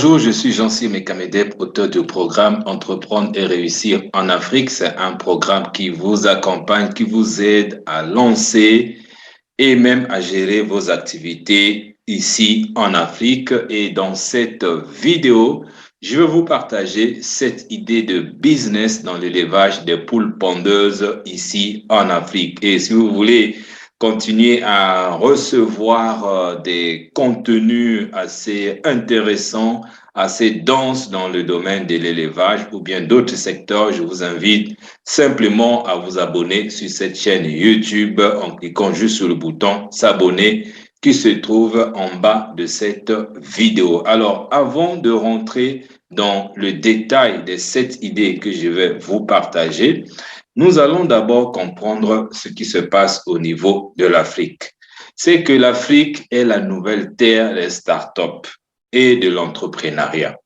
Bonjour, je suis Jean-Cyr Mekamedeb, auteur du programme Entreprendre et réussir en Afrique. C'est un programme qui vous accompagne, qui vous aide à lancer et même à gérer vos activités ici en Afrique. Et dans cette vidéo, je vais vous partager cette idée de business dans l'élevage des poules pondeuses ici en Afrique. Et si vous voulez continuer à recevoir des contenus assez intéressants, assez denses dans le domaine de l'élevage ou bien d'autres secteurs, je vous invite simplement à vous abonner sur cette chaîne YouTube en cliquant juste sur le bouton s'abonner qui se trouve en bas de cette vidéo. Alors, avant de rentrer dans le détail de cette idée que je vais vous partager, nous allons d'abord comprendre ce qui se passe au niveau de l'Afrique. C'est que l'Afrique est la nouvelle terre des startups et de l'entrepreneuriat.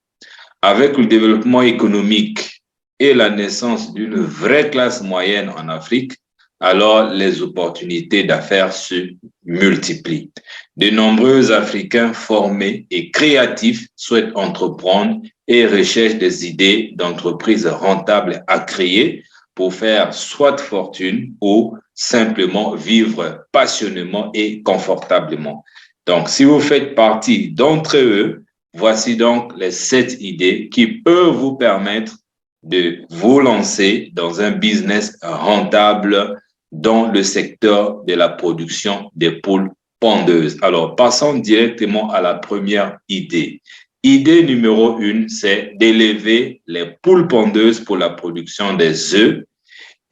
Avec le développement économique et la naissance d'une vraie classe moyenne en Afrique, alors les opportunités d'affaires se multiplient. De nombreux Africains formés et créatifs souhaitent entreprendre et recherchent des idées d'entreprises rentables à créer pour faire soit fortune ou simplement vivre passionnément et confortablement. Donc, si vous faites partie d'entre eux, voici donc les 7 idées qui peuvent vous permettre de vous lancer dans un business rentable dans le secteur de la production des poules pondeuses. Alors, passons directement à la première idée. Idée numéro 1, c'est d'élever les poules pondeuses pour la production des œufs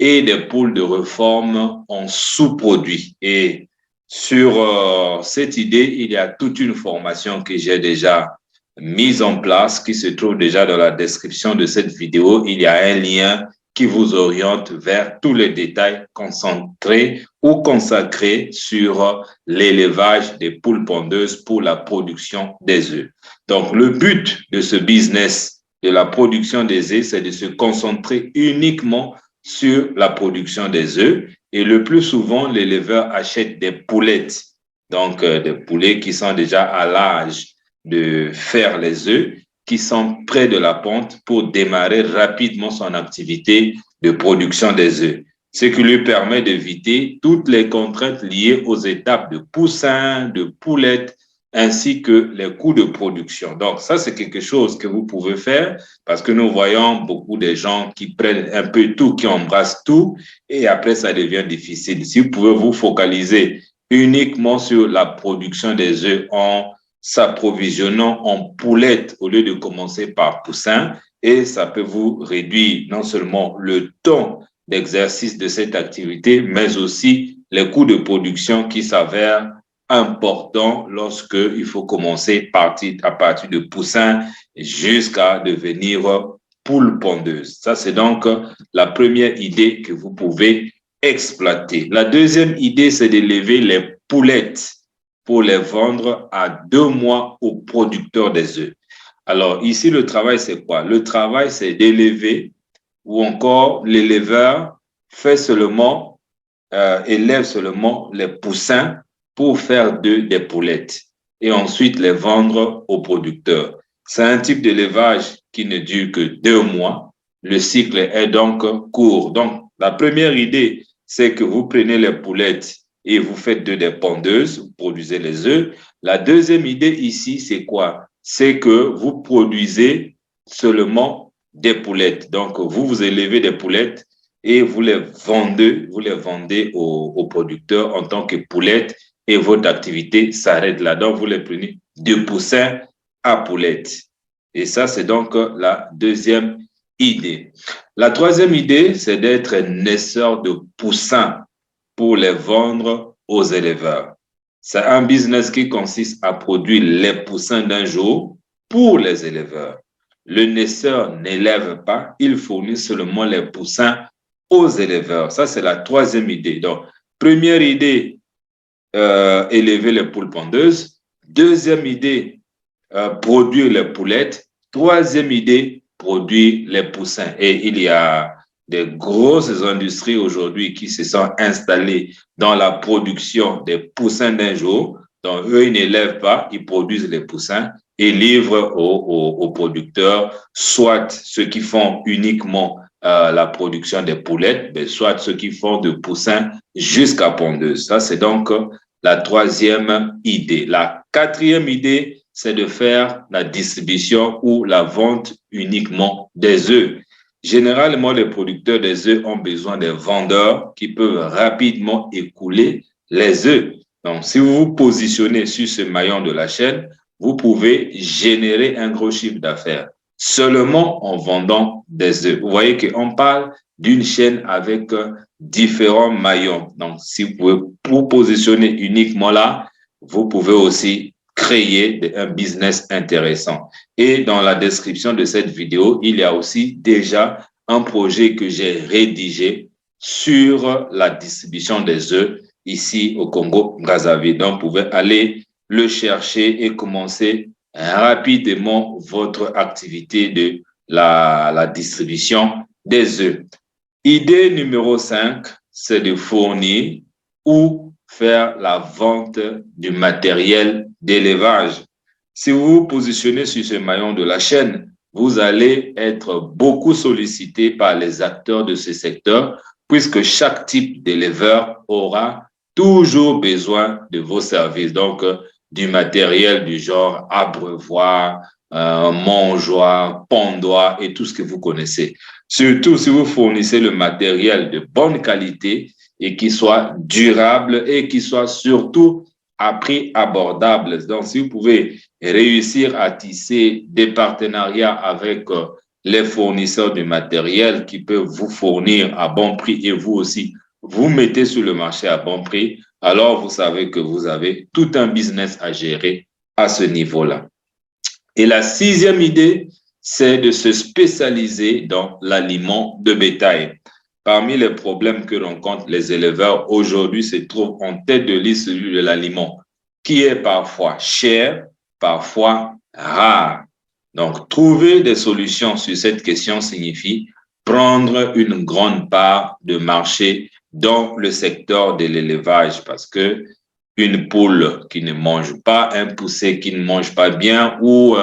et des poules de reforme en sous-produits. Et sur cette idée, il y a toute une formation que j'ai déjà mise en place, qui se trouve déjà dans la description de cette vidéo. Il y a un lien qui vous oriente vers tous les détails concentrés ou consacrés sur l'élevage des poules pondeuses pour la production des œufs. Donc, le but de ce business de la production des œufs, c'est de se concentrer uniquement sur la production des œufs. Et le plus souvent, l'éleveur achète des poulettes, donc des poulets qui sont déjà à l'âge de faire les œufs, qui sont près de la ponte pour démarrer rapidement son activité de production des œufs. Ce qui lui permet d'éviter toutes les contraintes liées aux étapes de poussin, de poulettes, ainsi que les coûts de production. Donc, ça, c'est quelque chose que vous pouvez faire parce que nous voyons beaucoup de gens qui prennent un peu tout, qui embrassent tout, et après, ça devient difficile. Si vous pouvez vous focaliser uniquement sur la production des œufs en s'approvisionnant en poulettes au lieu de commencer par poussin, et ça peut vous réduire non seulement le temps d'exercice de cette activité, mais aussi les coûts de production qui s'avèrent importants lorsque il faut commencer à partir de poussin jusqu'à devenir poule pondeuse. Ça, c'est donc la première idée que vous pouvez exploiter. La deuxième idée, c'est d'élever les poulettes pour les vendre à 2 mois aux producteurs des œufs. Alors, ici, le travail, c'est quoi? Le travail, c'est d'élever ou encore l'éleveur élève seulement les poussins pour faire des poulettes et ensuite les vendre aux producteurs. C'est un type d'élevage qui ne dure que 2 mois. Le cycle est donc court. Donc, la première idée, c'est que vous prenez les poulettes et vous faites des pondeuses, vous produisez les œufs. La deuxième idée ici, c'est quoi? C'est que vous produisez seulement des poulettes. Donc, vous élevez des poulettes et vous les vendez aux producteurs en tant que poulettes et votre activité s'arrête là. Donc, vous les prenez de poussin à poulettes. Et ça, c'est donc la deuxième idée. La troisième idée, c'est d'être naisseur de poussins pour les vendre aux éleveurs. C'est un business qui consiste à produire les poussins d'un jour pour les éleveurs. Le naisseur n'élève pas, il fournit seulement les poussins aux éleveurs. Ça, c'est la troisième idée. Donc, première idée, élever les poules pondeuses. Deuxième idée, produire les poulettes. Troisième idée, produire les poussins. Et il y a des grosses industries aujourd'hui qui se sont installées dans la production des poussins d'un jour. Donc, eux, ils n'élèvent pas, ils produisent les poussins et livre aux producteurs, soit ceux qui font uniquement la production des poulettes, mais soit ceux qui font de poussins jusqu'à pondeuse. Ça, c'est donc la troisième idée. La quatrième idée, c'est de faire la distribution ou la vente uniquement des œufs. Généralement, les producteurs des œufs ont besoin des vendeurs qui peuvent rapidement écouler les œufs. Donc, si vous vous positionnez sur ce maillon de la chaîne, vous pouvez générer un gros chiffre d'affaires seulement en vendant des œufs. Vous voyez qu'on parle d'une chaîne avec différents maillons. Donc, si vous pouvez vous positionner uniquement là, vous pouvez aussi créer un business intéressant. Et dans la description de cette vidéo, il y a aussi déjà un projet que j'ai rédigé sur la distribution des œufs ici au Congo-Brazzaville. Donc, vous pouvez aller le chercher et commencer rapidement votre activité de la distribution des œufs. Idée numéro 5, c'est de fournir ou faire la vente du matériel d'élevage. Si vous vous positionnez sur ce maillon de la chaîne, vous allez être beaucoup sollicité par les acteurs de ce secteur, puisque chaque type d'éleveur aura toujours besoin de vos services. Donc, du matériel du genre abreuvoir, mangeoire, pondoir et tout ce que vous connaissez. Surtout si vous fournissez le matériel de bonne qualité et qui soit durable et qui soit surtout à prix abordable. Donc, si vous pouvez réussir à tisser des partenariats avec les fournisseurs du matériel qui peuvent vous fournir à bon prix et vous aussi, vous mettez sur le marché à bon prix, alors vous savez que vous avez tout un business à gérer à ce niveau-là. Et la sixième idée, c'est de se spécialiser dans l'aliment de bétail. Parmi les problèmes que rencontrent les éleveurs aujourd'hui, se trouve en tête de liste celui de l'aliment, qui est parfois cher, parfois rare. Donc, trouver des solutions sur cette question signifie prendre une grande part de marché dans le secteur de l'élevage, parce que une poule qui ne mange pas, un poussé qui ne mange pas bien ou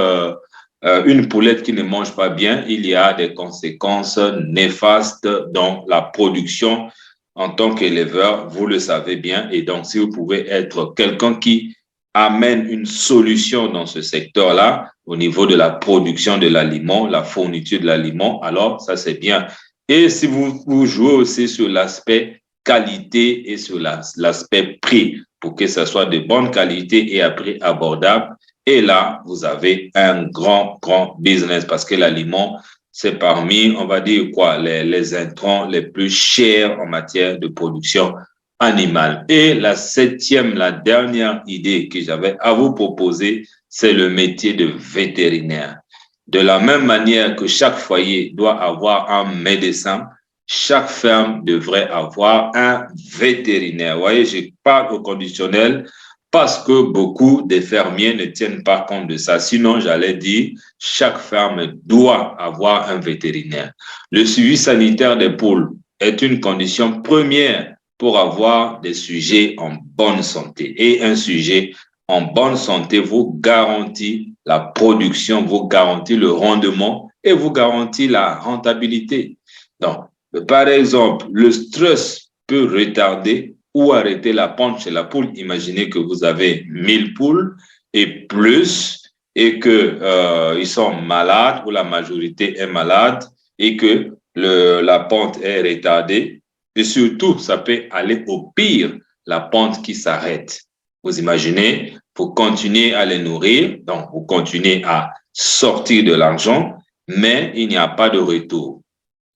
une poulette qui ne mange pas bien, il y a des conséquences néfastes dans la production en tant qu'éleveur, vous le savez bien. Et donc, si vous pouvez être quelqu'un qui amène une solution dans ce secteur-là, au niveau de la production de l'aliment, la fourniture de l'aliment, alors ça c'est bien. Et si vous jouez aussi sur l'aspect qualité et sur l'aspect prix, pour que ça soit de bonne qualité et à prix abordable. Et là, vous avez un grand business parce que l'aliment, c'est parmi, on va dire quoi, les intrants les plus chers en matière de production animale. Et la septième, la dernière idée que j'avais à vous proposer, c'est le métier de vétérinaire. De la même manière que chaque foyer doit avoir un médecin, chaque ferme devrait avoir un vétérinaire. Vous voyez, je parle au conditionnel parce que beaucoup de fermiers ne tiennent pas compte de ça. Sinon, j'allais dire, chaque ferme doit avoir un vétérinaire. Le suivi sanitaire des poules est une condition première pour avoir des sujets en bonne santé. Et un sujet en bonne santé vous garantit la production, vous garantit le rendement et vous garantit la rentabilité. Donc, par exemple, le stress peut retarder ou arrêter la pente chez la poule. Imaginez que vous avez 1000 poules et plus et que ils sont malades ou la majorité est malade et que la pente est retardée. Et surtout, ça peut aller au pire, la pente qui s'arrête. Vous imaginez, vous continuez à les nourrir, donc vous continuez à sortir de l'argent, mais il n'y a pas de retour.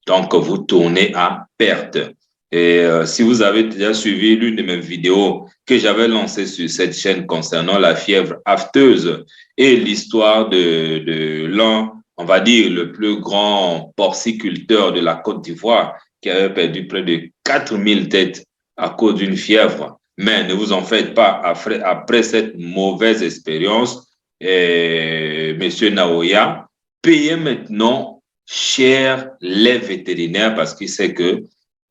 Donc, vous tournez à perte. Et si vous avez déjà suivi l'une de mes vidéos que j'avais lancée sur cette chaîne concernant la fièvre afteuse et l'histoire de l'un, on va dire, le plus grand porciculteur de la Côte d'Ivoire qui avait perdu près de 4000 têtes à cause d'une fièvre. Mais ne vous en faites pas, après cette mauvaise expérience, Monsieur Naoya payait maintenant cher les vétérinaires parce qu'il sait que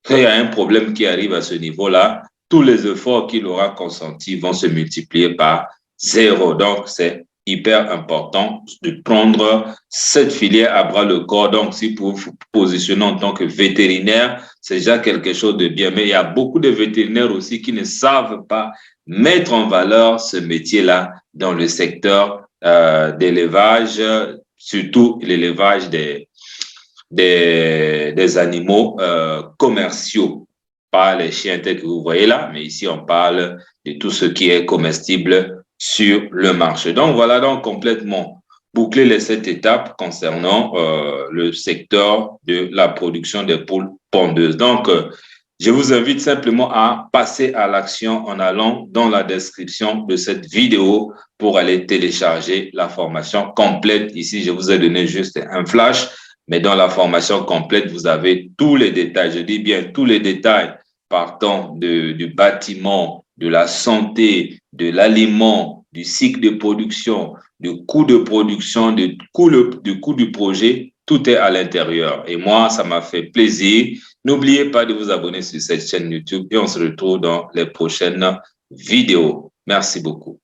quand il y a un problème qui arrive à ce niveau-là, tous les efforts qu'il aura consentis vont se multiplier par 0. Donc, c'est hyper important de prendre cette filière à bras le corps. Donc, si vous vous positionnez en tant que vétérinaire, c'est déjà quelque chose de bien. Mais il y a beaucoup de vétérinaires aussi qui ne savent pas mettre en valeur ce métier-là dans le secteur d'élevage, surtout l'élevage des animaux commerciaux. Pas les chiens tels que vous voyez là, mais ici on parle de tout ce qui est comestible sur le marché. Donc voilà donc complètement boucler les 7 étapes concernant le secteur de la production des poules pondeuses. Donc je vous invite simplement à passer à l'action en allant dans la description de cette vidéo pour aller télécharger la formation complète. Ici, je vous ai donné juste un flash, mais dans la formation complète, vous avez tous les détails. Je dis bien tous les détails partant du bâtiment, de la santé, de l'aliment, du cycle de production, du coût de production, du coût du projet. Tout est à l'intérieur. Et moi, ça m'a fait plaisir. N'oubliez pas de vous abonner sur cette chaîne YouTube et on se retrouve dans les prochaines vidéos. Merci beaucoup.